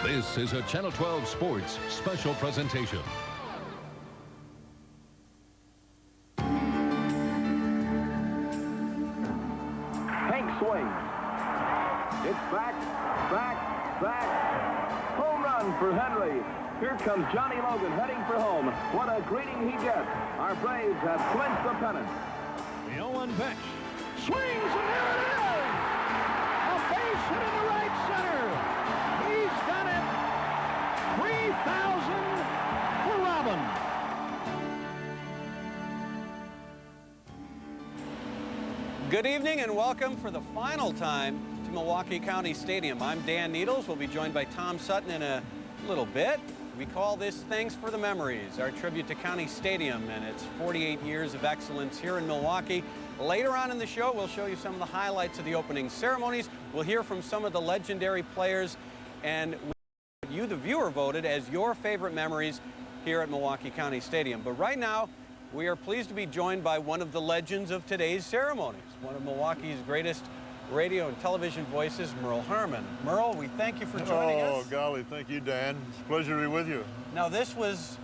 This is a Channel 12 Sports special presentation. Hank swings. It's back. Home run for Henry. Here comes Johnny Logan heading for home. What a greeting he gets. Our Braves have clinched the pennant. The 0-1 pitch. Swings, and there it is! A base hit in the right center. He's done it. 3,000 for Robin. Good evening and welcome for the final time to Milwaukee County Stadium. I'm Dan Needles. We'll be joined by Tom Sutton in a little bit. We call this Thanks for the Memories, our tribute to County Stadium and its 48 years of excellence here in Milwaukee. Later on in the show, we'll show you some of the highlights of the opening ceremonies. We'll hear from some of the legendary players, and you, the viewer, voted as your favorite memories here at Milwaukee County Stadium. But right now, we are pleased to be joined by one of the legends of today's ceremonies, one of Milwaukee's greatest radio and television voices, Merle Harmon. Merle, we thank you for joining us. Oh, golly, thank you, Dan. It's a pleasure to be with you. Now, this was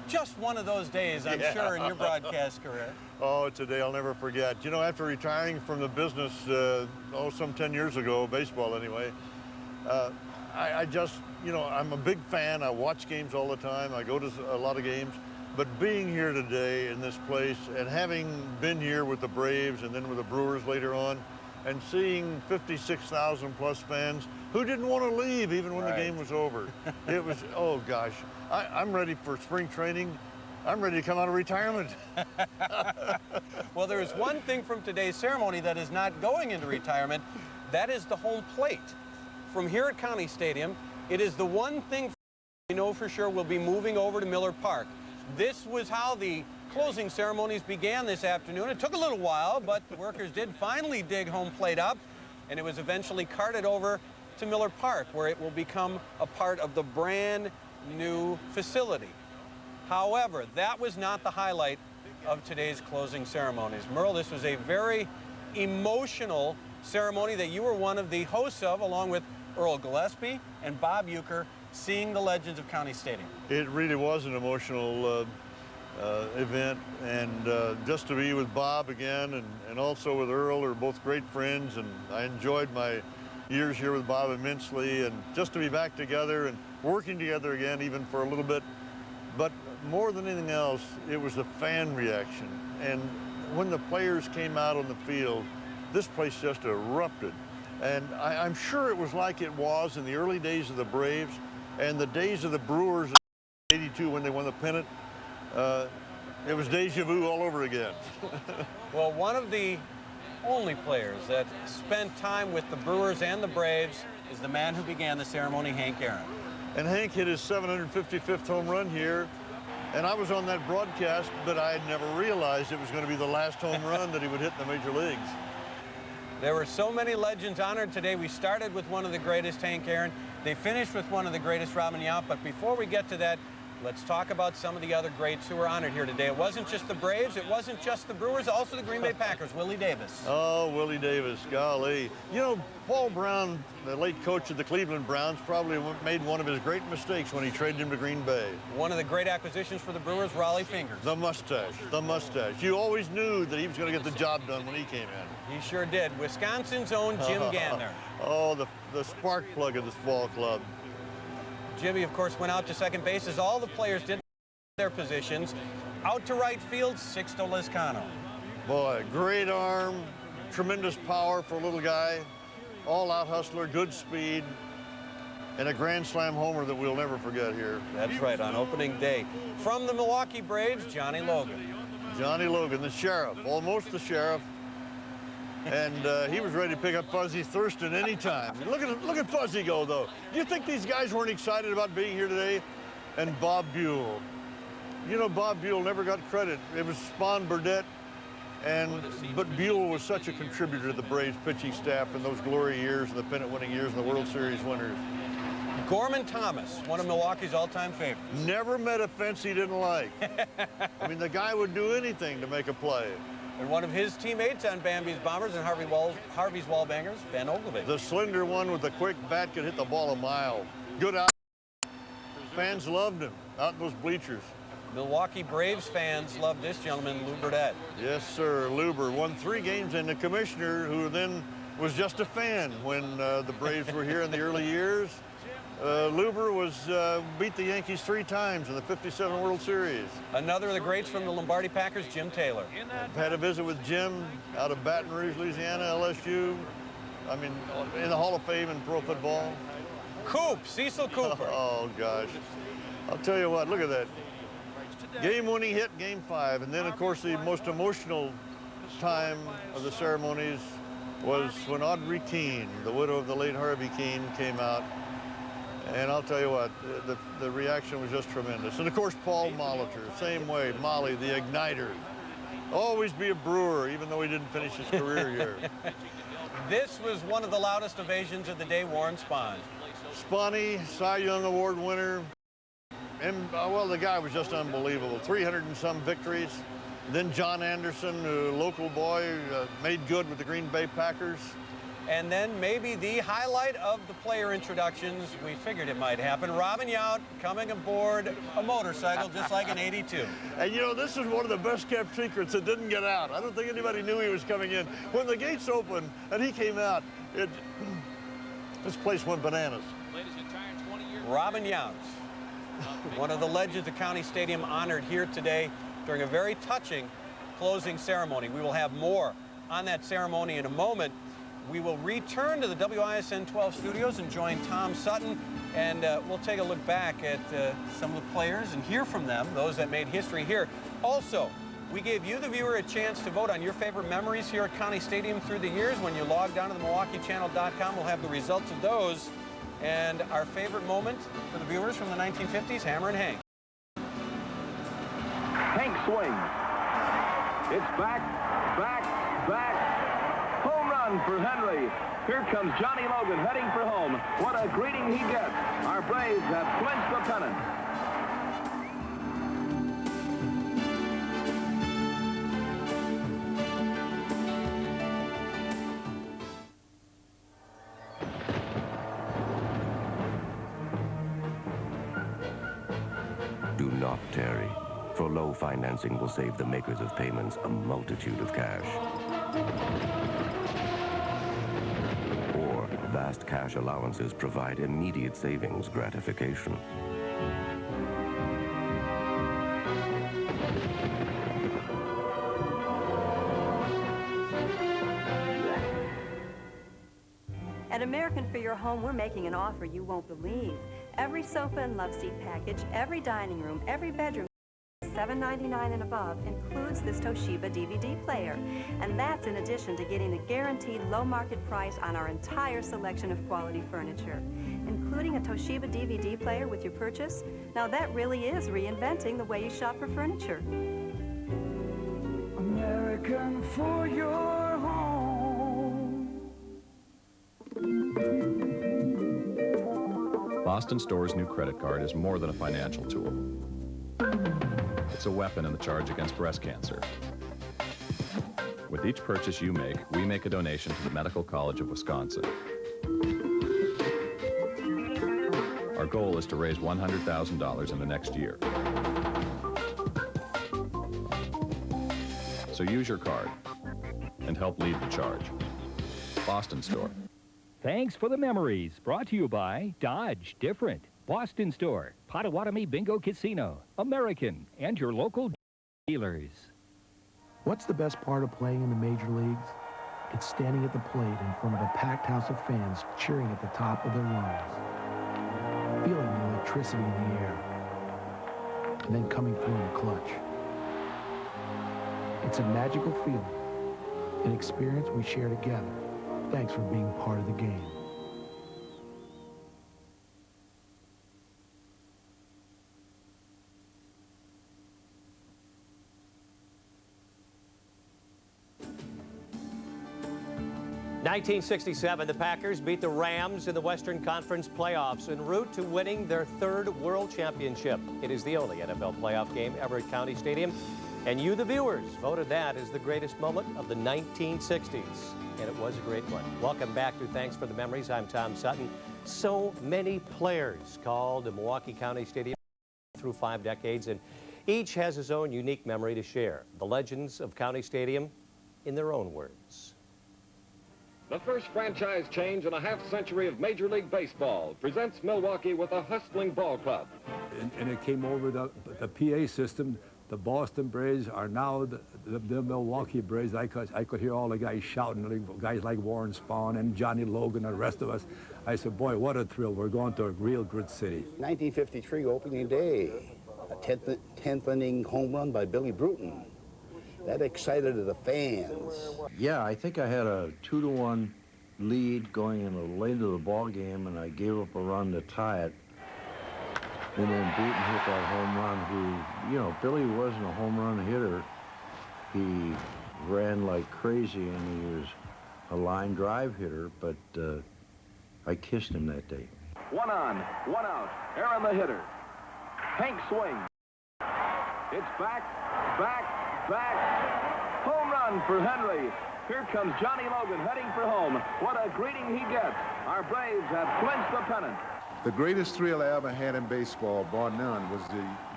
just one of those days, I'm sure, in your broadcast career. Oh, it's a day I'll never forget. You know, after retiring from the business, some 10 years ago, baseball anyway, I just, you know, I'm a big fan. I watch games all the time. I go to a lot of games. But being here today in this place and having been here with the Braves and then with the Brewers later on, and seeing 56,000 plus fans who didn't want to leave even when the game was over. It was, oh gosh, I'm ready for spring training. I'm ready to come out of retirement. Well, there is one thing from today's ceremony that is not going into retirement. That is the home plate. From here at County Stadium, it is the one thing we know for sure will be moving over to Miller Park. This was how the closing ceremonies began this afternoon. It took a little while, but the workers did finally dig home plate up, and it was eventually carted over to Miller Park, where it will become a part of the brand new facility. However, that was not the highlight of today's closing ceremonies. Merle, this was a very emotional ceremony that you were one of the hosts of, along with Earl Gillespie and Bob Uecker, seeing the legends of County Stadium. It really was an emotional event, and just to be with Bob again and also with Earl are both great friends, and I enjoyed my years here with Bob immensely, and just to be back together and working together again even for a little bit. But more than anything else, it was the fan reaction, and when the players came out on the field, this place just erupted. And I'm sure it was like it was in the early days of the Braves and the days of the Brewers in '82 when they won the pennant. It was deja vu all over again. Well, one of the only players that spent time with the Brewers and the Braves is the man who began the ceremony, Hank Aaron. And Hank hit his 755th home run here, and I was on that broadcast, but I had never realized it was going to be the last home run that he would hit in the major leagues. There were so many legends honored today. We started with one of the greatest, Hank Aaron. They finished with one of the greatest, Robin Yount. But before we get to that, let's talk about some of the other greats who were honored here today. It wasn't just the Braves, it wasn't just the Brewers, also the Green Bay Packers, Willie Davis. Oh, Willie Davis, golly. You know, Paul Brown, the late coach of the Cleveland Browns, probably made one of his great mistakes when he traded him to Green Bay. One of the great acquisitions for the Brewers, Raleigh Fingers. The mustache, the mustache. You always knew that he was going to get the job done when he came in. He sure did. Wisconsin's own Jim Gantner. Oh, the spark plug of this ball club. Jimmy, of course, went out to second base, as all the players did their positions. Out to right field, Sixto Lezcano. Boy, great arm, tremendous power for a little guy, all-out hustler, good speed, and a grand slam homer that we'll never forget here. That's right, on opening day. From the Milwaukee Braves, Johnny Logan. Johnny Logan, the sheriff, almost the sheriff. And he was ready to pick up Fuzzy Thurston anytime. Look at Fuzzy go, though. Do you think these guys weren't excited about being here today? And Bob Buell. You know, Bob Buell never got credit. It was Spawn Burdette, but Buell was such a contributor to the Braves pitching staff in those glory years and the pennant-winning years and the World Series winners. Gorman Thomas, one of Milwaukee's all-time favorites. Never met a fence he didn't like. I mean, the guy would do anything to make a play. And one of his teammates on Bambi's Bombers and Harvey's Wallbangers, Ben Ogilvy. The slender one with the quick bat could hit the ball a mile. good out. Fans loved him out in those bleachers. Milwaukee Braves fans love this gentleman, Lou Burdett. Yes, sir. Luber won 3 games, and the commissioner, who then was just a fan when the Braves were here in the early years. Luber beat the Yankees 3 times in the '57 World Series. Another of the greats from the Lombardi Packers, Jim Taylor. I've had a visit with Jim out of Baton Rouge, Louisiana, LSU. I mean, in the Hall of Fame in pro football. Cecil Cooper. Oh, gosh. I'll tell you what, look at that. Game-winning hit, Game 5. And then, of course, the most emotional time of the ceremonies was when Audrey Keene, the widow of the late Harvey Keene, came out. And I'll tell you what, the reaction was just tremendous. And, of course, Paul Molitor, same way. Molly, the igniter. Always be a Brewer, even though he didn't finish his career here. This was one of the loudest ovations of the day, Warren Spahn. Spahny, Cy Young Award winner. And, well, the guy was just unbelievable. 300 and some victories. Then John Anderson, a local boy, made good with the Green Bay Packers. And then maybe the highlight of the player introductions, we figured it might happen. Robin Yount coming aboard a motorcycle just like in '82. And you know, this is one of the best kept secrets that didn't get out. I don't think anybody knew he was coming in. When the gates opened and he came out, this place went bananas. Robin Yount, one of the legends of County Stadium, honored here today during a very touching closing ceremony. We will have more on that ceremony in a moment. We will return to the WISN 12 studios and join Tom Sutton, and we'll take a look back at some of the players and hear from them, those that made history here. Also, we gave you, the viewer, a chance to vote on your favorite memories here at County Stadium through the years. When you log down to the MilwaukeeChannel.com, we'll have the results of those. And our favorite moment for the viewers from the 1950s, Hammer and Hank. Hank swings. It's back. Home run for Henry. Here comes Johnny Logan heading for home. What a greeting he gets. Our Braves have clinched the pennant. Do not tarry, for low financing will save the makers of payments a multitude of cash. Or vast cash allowances provide immediate savings gratification. At American For Your Home, we're making an offer you won't believe. Every sofa and love seat package, every dining room, every bedroom, $7.99 and above, includes this Toshiba DVD player. And that's in addition to getting a guaranteed low market price on our entire selection of quality furniture. Including a Toshiba DVD player with your purchase? Now that really is reinventing the way you shop for furniture. American For Your Home. Boston Store's new credit card is more than a financial tool. It's a weapon in the charge against breast cancer. With each purchase you make, we make a donation to the Medical College of Wisconsin. Our goal is to raise $100,000 in the next year. So use your card and help lead the charge. Boston Store. Thanks for the memories. Brought to you by Dodge Different, Boston Store, Potawatomi Bingo Casino, American, and your local dealers. What's the best part of playing in the major leagues? It's standing at the plate in front of a packed house of fans cheering at the top of their lungs, feeling the electricity in the air, and then coming through in the clutch. It's a magical feeling, an experience we share together. Thanks for being part of the game. (1967), the Packers beat the Rams in the Western Conference playoffs en route to winning their 3rd World Championship. It is the only NFL playoff game ever at County Stadium. And you, the viewers, voted that as the greatest moment of the 1960s. And it was a great one. Welcome back to Thanks for the Memories. I'm Tom Sutton. So many players called the Milwaukee County Stadium through 5 decades, and each has his own unique memory to share. The legends of County Stadium in their own words. The first franchise change in a half-century of Major League Baseball presents Milwaukee with a hustling ball club. And it came over the PA system. The Boston Braves are now the Milwaukee Braves. I could hear all the guys shouting, guys like Warren Spahn and Johnny Logan and the rest of us. I said, boy, what a thrill. We're going to a real good city. 1953 opening day, a 10th inning home run by Billy Bruton. That excited the fans. Yeah, I think I had a 2-1 lead going late into the ball game, and I gave up a run to tie it. And then Bruton hit that home run, who, you know, Billy wasn't a home run hitter. He ran like crazy, and he was a line drive hitter, but I kissed him that day. 1 on, 1 out. Aaron the hitter. Hank swings. It's back. Home run for Henry. Here comes Johnny Logan heading for home. What a greeting he gets. Our Braves have clinched the pennant. The greatest thrill I ever had in baseball, bar none, was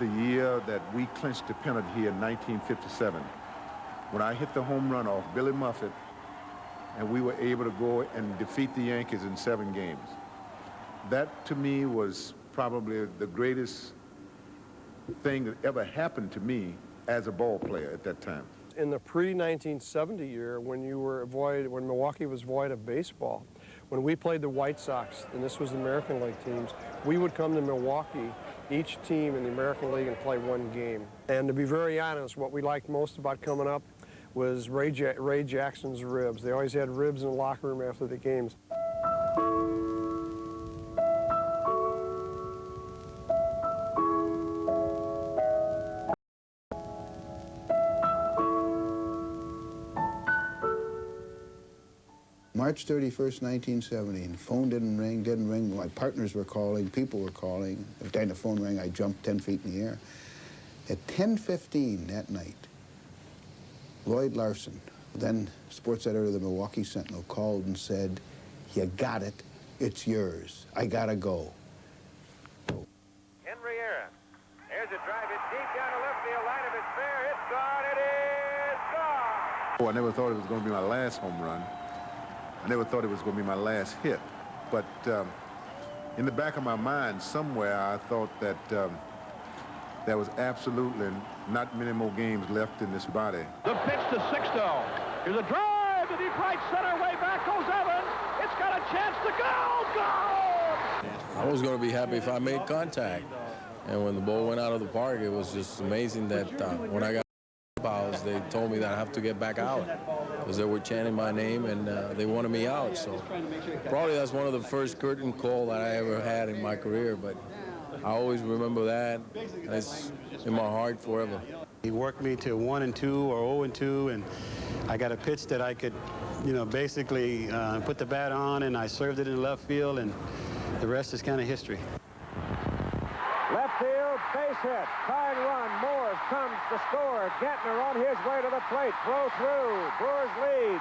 the year that we clinched the pennant here in 1957. When I hit the home run off Billy Muffet, and we were able to go and defeat the Yankees in 7 games. That, to me, was probably the greatest thing that ever happened to me as a ball player at that time. In the pre-1970 year, when Milwaukee was void of baseball, when we played the White Sox, and this was the American League teams, we would come to Milwaukee, each team in the American League, and play 1 game. And to be very honest, what we liked most about coming up was Ray Jackson's ribs. They always had ribs in the locker room after the games. March 31st, 1970, and the phone didn't ring. My partners were calling, people were calling. Every time the phone rang, I jumped 10 feet in the air. At 10:15 that night, Lloyd Larson, then sports editor of the Milwaukee Sentinel, called and said, "You got it, it's yours. I gotta go." Henry Aaron. There's a drive. It's deep down the left field line. If it's fair, it's gone. It is gone. Oh, I never thought it was going to be my last home run. I never thought it was going to be my last hit. But in the back of my mind, somewhere, I thought that there was absolutely not many more games left in this body. The pitch to Sixto. Here's a drive to deep right center. Way back goes Evans. It's got a chance to go. Go! I was going to be happy if I made contact. And when the ball went out of the park, it was just amazing that when I got fouls, they told me that I have to get back out because they were chanting my name and they wanted me out. So probably that's one of the first curtain call that I ever had in my career, but I always remember that. It's in my heart forever. He worked me to 1-2 or 0-2, and I got a pitch that I could, you know, basically put the bat on, and I served it in left field, and the rest is kind of history. Left field, base hit. Tying run. Moore comes to score. Gentner on his way to the plate. Throw through. Brewers lead.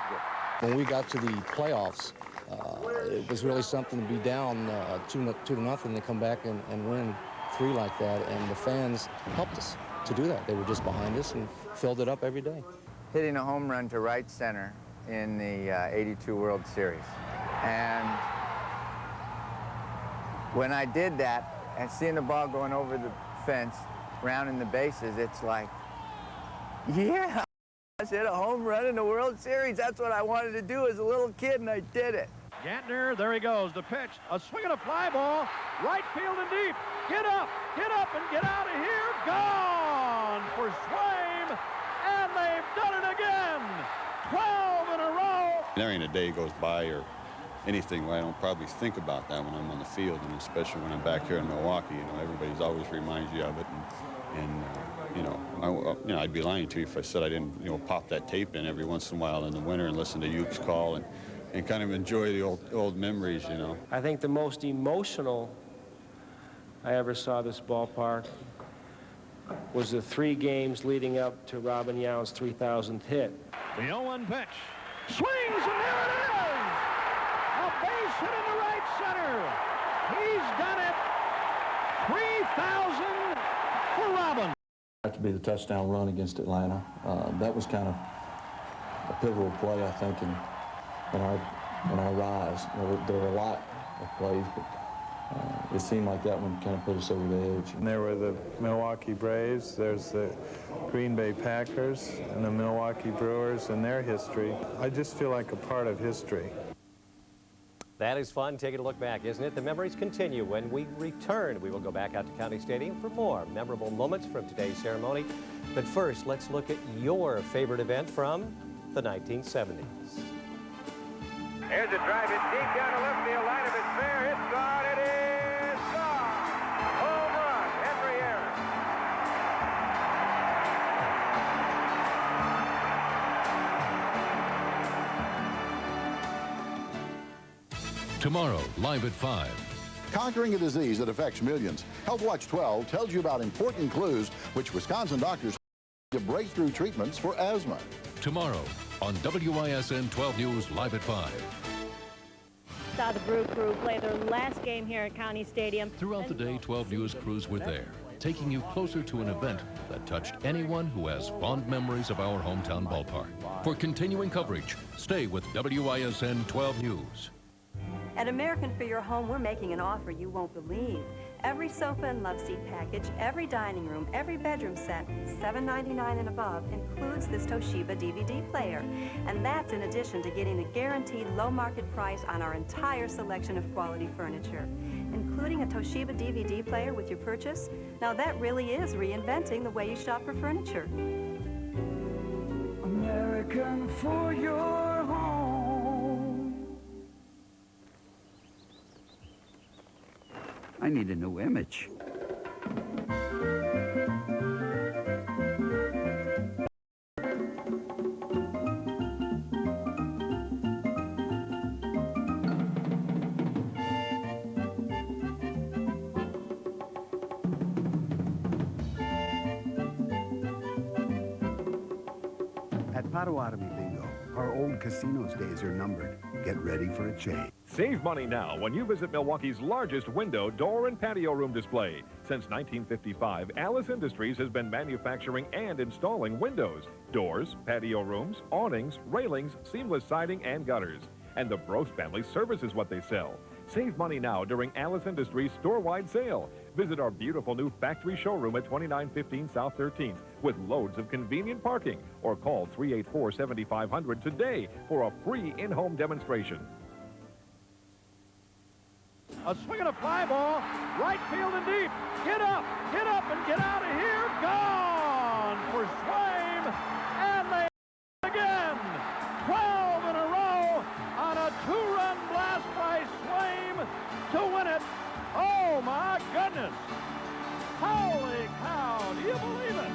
When we got to the playoffs, it was really something to be down 2-0 and come back and win 3 like that. And the fans helped us to do that. They were just behind us and filled it up every day. Hitting a home run to right center in the '82 World Series. And when I did that, and seeing the ball going over the fence, rounding the bases, it's like, yeah, I hit a home run in the World Series. That's what I wanted to do as a little kid, and I did it. Gantner, there he goes. The pitch, a swing and a fly ball, right field and deep. Get up, and get out of here. Gone for Swaim, and they've done it again. 12 in a row. There ain't a day goes by or anything where I don't probably think about that when I'm on the field, and especially when I'm back here in Milwaukee. You know, everybody's always reminds you of it, and you know, I'd be lying to you if I said I didn't, you know, pop that tape in every once in a while in the winter and listen to Uke's call and kind of enjoy the old memories, you know. I think the most emotional I ever saw this ballpark was the 3 games leading up to Robin Yount's 3,000th hit. The 0-1 pitch. Swings, and there it is! A base hit into right center. He's done it. 3,000 for Robin. That to be the touchdown run against Atlanta. That was kind of a pivotal play, I think, in our rise. There were a lot of plays, but it seemed like that one kind of put us over the edge. And there were the Milwaukee Braves, there's the Green Bay Packers, and the Milwaukee Brewers and their history. I just feel like a part of history. That is fun, taking a look back, isn't it? The memories continue. When we return, we will go back out to County Stadium for more memorable moments from today's ceremony. But first, let's look at your favorite event from the 1970s. Here's a drive hit deep down the left field line. If it's fair, it's gone. It is gone. Home run, Henry Aaron. Tomorrow, live at 5. Conquering a disease that affects millions. Health Watch 12 tells you about important clues which Wisconsin doctors to breakthrough treatments for asthma. Tomorrow on WISN 12 News, live at 5. Saw the Brew Crew play their last game here at County Stadium. Throughout the day, 12 News crews were there, taking you closer to an event that touched anyone who has fond memories of our hometown ballpark. For continuing coverage, stay with WISN 12 News. At American for Your Home, we're making an offer you won't believe. Every sofa and love seat package, every dining room, every bedroom set, $7.99 and above, includes this Toshiba DVD player. And that's in addition to getting the guaranteed low market price on our entire selection of quality furniture. Including a Toshiba DVD player with your purchase? Now that really is reinventing the way you shop for furniture. American for Your Home. I need a new image. At Potawatomi Bingo, our old casino's days are numbered. Get ready for a change. Save money now when you visit Milwaukee's largest window, door, and patio room display. Since 1955, Alice Industries has been manufacturing and installing windows, doors, patio rooms, awnings, railings, seamless siding, and gutters. And the Brose family services what they sell. Save money now during Alice Industries' store-wide sale. Visit our beautiful new factory showroom at 2915 South 13th with loads of convenient parking, or call 384-7500 today for a free in-home demonstration. A swing and a fly ball, right field and deep. Get up, and get out of here. Gone for Swaim, and they again. 12 in a row on a 2-run blast by Swaim to win it. Oh, my goodness. Holy cow, do you believe it?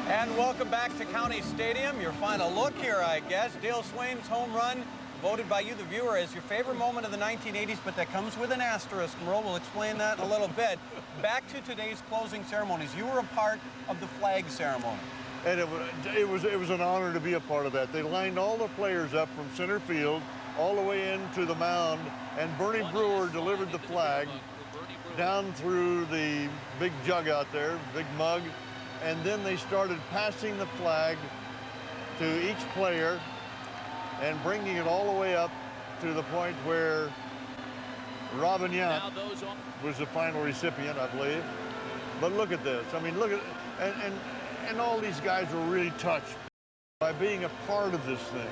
And welcome back to County Stadium. Your final look here, I guess. Dale Swaim's home run, voted by you, the viewer, as your favorite moment of the 1980s, but that comes with an asterisk. Merle will explain that in a little bit. Back to today's closing ceremonies. You were a part of the flag ceremony. And it was an honor to be a part of that. They lined all the players up from center field all the way into the mound, and Bernie Brewer delivered the flag down through the big jug out there, big mug, and then they started passing the flag to each player and bringing it all the way up to the point where Robin Yount was the final recipient, I believe. But look at this. I mean, look at, and all these guys were really touched by being a part of this thing.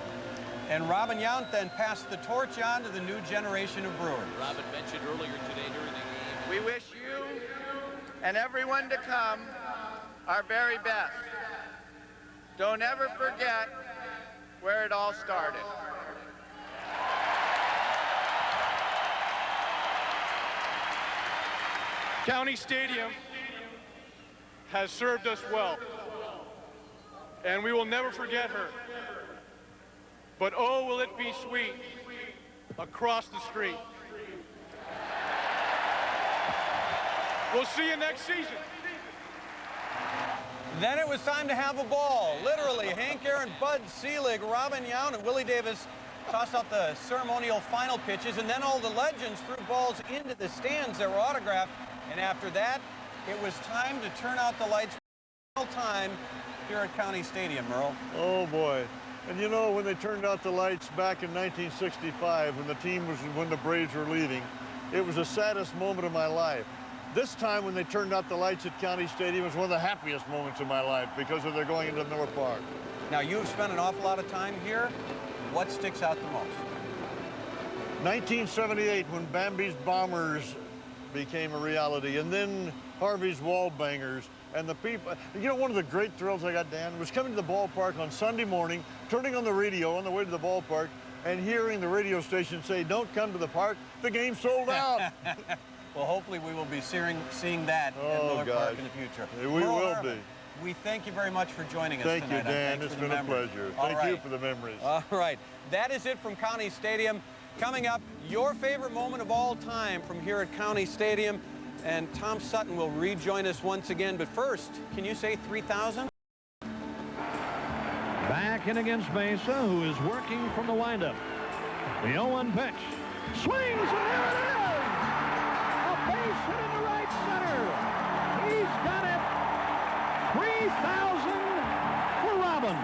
And Robin Yount then passed the torch on to the new generation of Brewers. Robin mentioned earlier today during the game. We wish you and everyone to come our very best. Don't ever forget where it all started. County Stadium has served us well, and we will never forget her. But oh, will it be sweet across the street. We'll see you next season. Then it was time to have a ball. Literally, Hank Aaron, Bud Selig, Robin Yount, and Willie Davis tossed out the ceremonial final pitches, and then all the legends threw balls into the stands that were autographed. And after that, it was time to turn out the lights for the final time here at County Stadium, Merle. Oh, boy. And you know, when they turned out the lights back in 1965, when the Braves were leaving, it was the saddest moment of my life. This time, when they turned out the lights at County Stadium, was one of the happiest moments of my life because they're going into North Park. Now, you've spent an awful lot of time here. What sticks out the most? 1978, when Bambi's Bombers became a reality, and then Harvey's Wall Bangers, and the people. You know, one of the great thrills I got, Dan, was coming to the ballpark on Sunday morning, turning on the radio on the way to the ballpark, and hearing the radio station say, "Don't come to the park, the game's sold out." Well, hopefully we will be seeing that at Miller Park in the future. We will be. We thank you very much for joining us tonight. Thank you, Dan. It's been a pleasure. Thank you for the memories. All right. That is it from County Stadium. Coming up, your favorite moment of all time from here at County Stadium. And Tom Sutton will rejoin us once again. But first, can you say 3,000? Back in against Mesa, who is working from the windup. The 0-1 pitch. Swings, and there it is! A base hit in the right center. He's got it. 3,000 for Robin.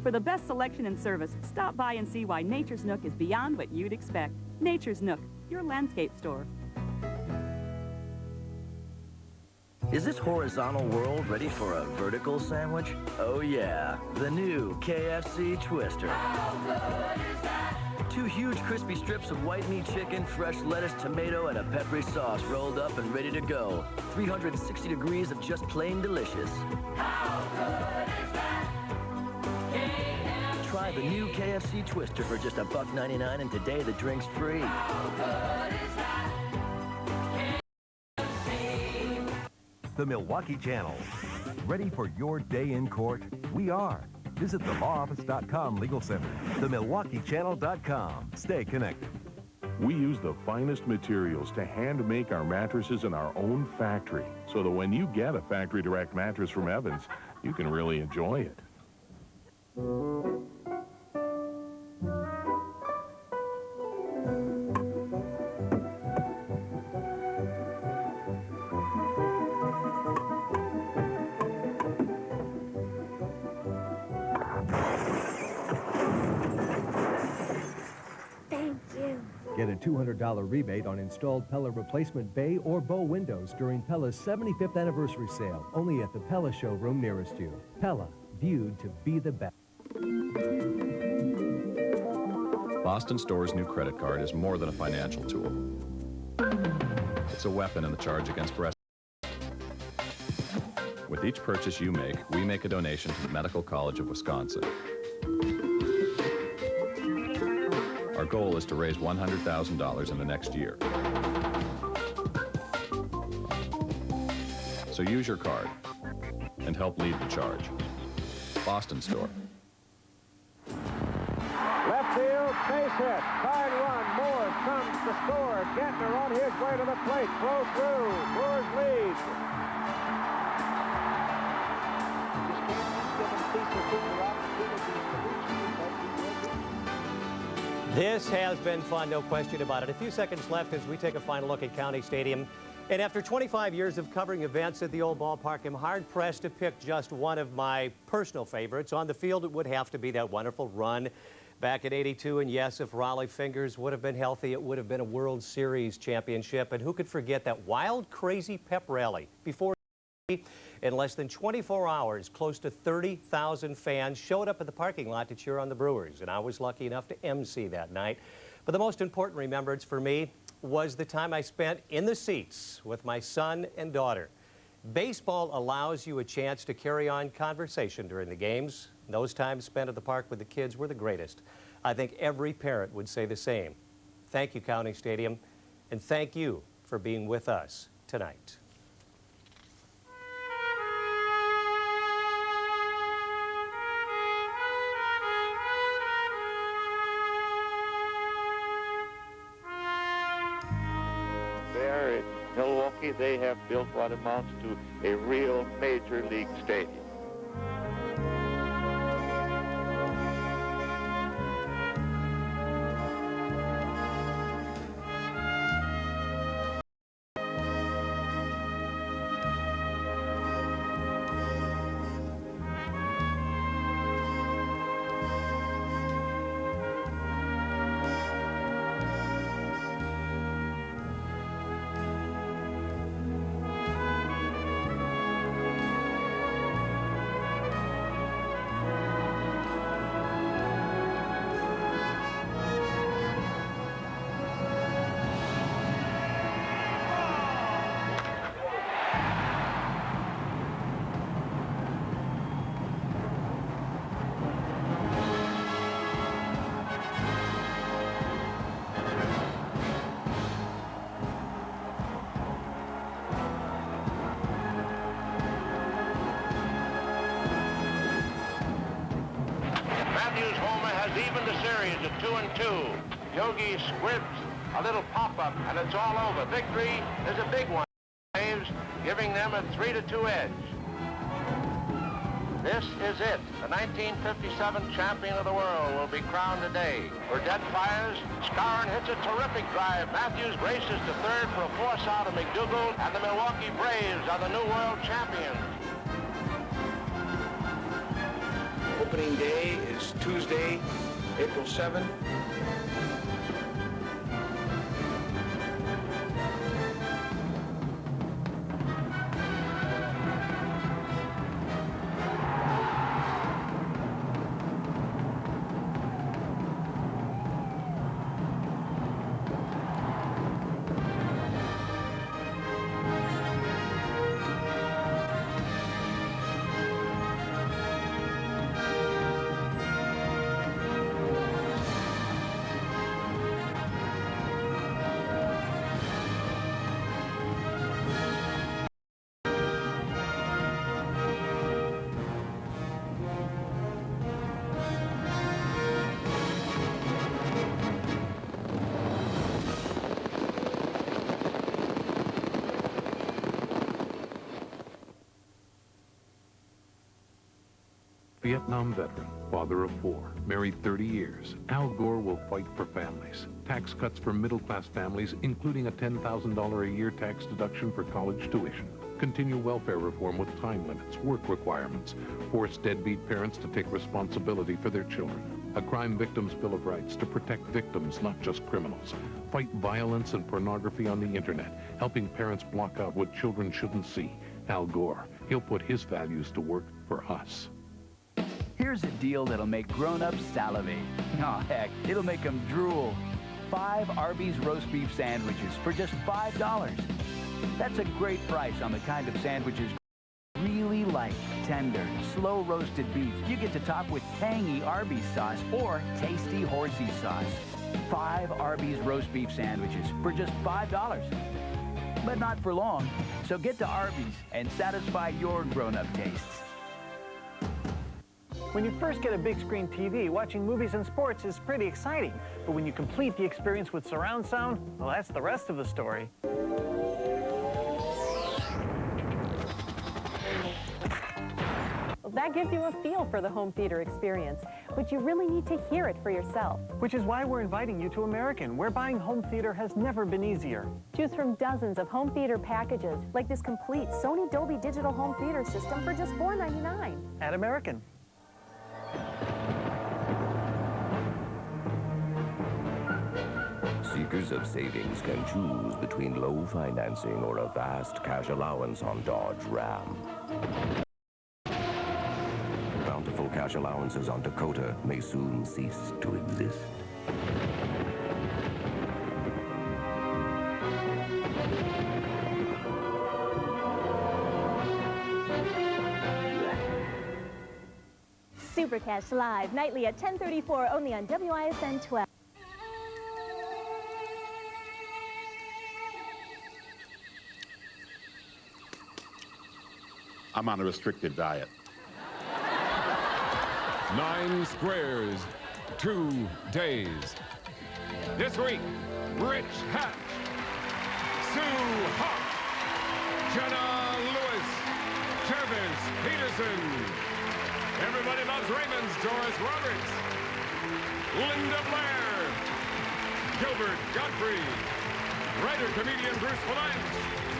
For the best selection and service, stop by and see why Nature's Nook is beyond what you'd expect. Nature's Nook, your landscape store. Is this horizontal world ready for a vertical sandwich? Oh yeah, the new KFC Twister. Two huge crispy strips of white meat chicken, fresh lettuce, tomato, and a peppery sauce rolled up and ready to go. 360 degrees of just plain delicious. How good is that? Try the new KFC Twister for just $1.99, and today the drink's free. How good is that? The Milwaukee Channel. Ready for your day in court? We are. Visit thelawoffice.com Legal Center. TheMilwaukeeChannel.com. Stay connected. We use the finest materials to hand make our mattresses in our own factory, so that when you get a factory direct mattress from Evans, you can really enjoy it. Get a $200 rebate on installed Pella replacement bay or bow windows during Pella's 75th anniversary sale, only at the Pella showroom nearest you. Pella, viewed to be the best. Boston Store's new credit card is more than a financial tool. It's a weapon in the charge against breast. With each purchase you make, we make a donation to the Medical College of Wisconsin. Our goal is to raise $100,000 in the next year. So use your card and help lead the charge. Boston Store. Left field, base hit. Hard run. Moore comes to score. Gentner on his way to the plate. Throw through. Brewers lead. This has been fun, no question about it. A few seconds left as we take a final look at County Stadium. And after 25 years of covering events at the old ballpark, I'm hard-pressed to pick just one of my personal favorites. On the field, it would have to be that wonderful run back in '82. And yes, if Raleigh Fingers would have been healthy, it would have been a World Series championship. And who could forget that wild, crazy pep rally before? In less than 24 hours, close to 30,000 fans showed up at the parking lot to cheer on the Brewers, and I was lucky enough to MC that night. But the most important remembrance for me was the time I spent in the seats with my son and daughter. Baseball allows you a chance to carry on conversation during the games. Those times spent at the park with the kids were the greatest. I think every parent would say the same. Thank you, County Stadium, and thank you for being with us tonight. Milwaukee, they have built what amounts to a real major league stadium. Evened the series at 2-2. Yogi squibs a little pop-up, and it's all over. Victory is a big one. Braves giving them a 3-2 edge. This is it. The 1957 champion of the world will be crowned today. Burdett fires. Skowron hits a terrific drive. Matthews races to third for a force out of McDougald, and the Milwaukee Braves are the new world champions. Opening day is Tuesday, April 7th. Vietnam veteran, father of 4, married 30 years, Al Gore will fight for families. Tax cuts for middle-class families, including a $10,000 a year tax deduction for college tuition. Continue welfare reform with time limits, work requirements. Force deadbeat parents to take responsibility for their children. A crime victims' bill of rights to protect victims, not just criminals. Fight violence and pornography on the internet, helping parents block out what children shouldn't see. Al Gore, he'll put his values to work for us. Here's a deal that'll make grown-ups salivate. Oh, heck, it'll make them drool. 5 Arby's roast beef sandwiches for just $5. That's a great price on the kind of sandwiches really like. Tender, slow-roasted beef you get to top with tangy Arby's sauce or tasty horsey sauce. 5 Arby's roast beef sandwiches for just $5. But not for long. So get to Arby's and satisfy your grown-up tastes. When you first get a big screen TV, watching movies and sports is pretty exciting. But when you complete the experience with surround sound, well, that's the rest of the story. Well, that gives you a feel for the home theater experience, but you really need to hear it for yourself. Which is why we're inviting you to American, where buying home theater has never been easier. Choose from dozens of home theater packages, like this complete Sony Dolby digital home theater system for just $4.99. At American. Seekers of savings can choose between low financing or a vast cash allowance on Dodge Ram. Bountiful cash allowances on Dakota may soon cease to exist. Super Cash Live, nightly at 10:34, only on WISN 12. I'm on a restricted diet. 9 squares, 2 days. This week, Rich Hatch, Sue Hawk, Jenna Lewis, Jervis Peterson. Everybody Loves Raymond's Doris Roberts, Linda Blair, Gilbert Godfrey, writer-comedian Bruce Valanche,